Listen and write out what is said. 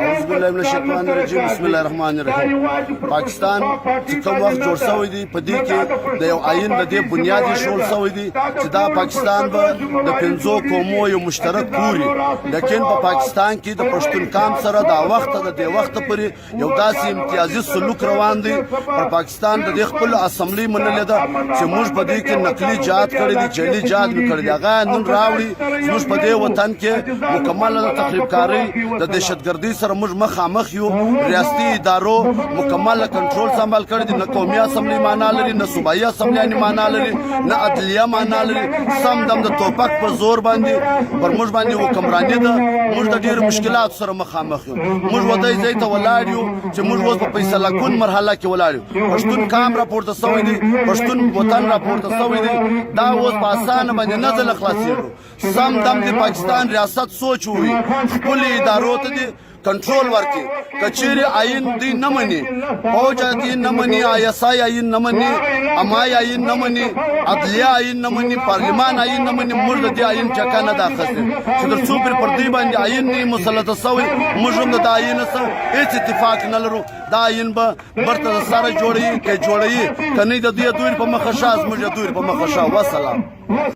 أعوذ بالله من الشیطان الرجیم بسم الله الرحمن الرحیم پاکستان چې کوم وخت جوړ شوی دی په دې کې د یو آئین د دې بنیادی شول شوی دی چې دا پاکستان به د پنځو قومو یو مشترک کوري لیکن په پاکستان کې د پښتون قام سره دا وخت د دې وخت پورې یو داسې امتیازي سلوک روان دی پر پاکستان د خپل اسمبلی منلې ده چې موږ په دې کې نقلي جهاد کړی دی جعلي جهاد کړی دی هغه نن راوړي موږ په دې وطن کې مکمل تخریب کاری د دهشتګردۍ سره موږ مخامخ یو ریاستي ادارو مکمل کنټرول سمبال کړی دی نه قومي اسمبلی معنا لري نه صوبایي اسمبلی معنا لري نه عدلیه معنا لري سم دم د توپک په زور باندې پر موږ باندې حکمرانی ده موږ د ډېر مشکلات سره مخامخ یو موږ ودی ځای ته ولاړ یو چې موږ اوس په فیصله کون مرحله کې ولاړ یو پښتون قام راپورته شوی دی پښتون وطن راپورته شوی دی دا اوس په اسانه باندې نه ځل خلاصېږي سم دم د پاکستان ریاست سوچ وي خپل ادارو ته دی کنټرول ورکړي کچېرې آئین دی نه مني فوج آئین نه مني ISI آئین نه مني امای آئین نه مني عدلیه آئین نه مني پارلمان آئین نه مني موږ د دې آئین ټکا نه دا اخیستی چې تر څو پر دې باندې آئین نه مسلط شوی موږ هم د آئین سره هیڅ اتفاق نه لرو دا آئین به برته سره جوړوي که جوړوي که نه د دې دوی په مخه شاز موږ دوی په مخه شا وسلام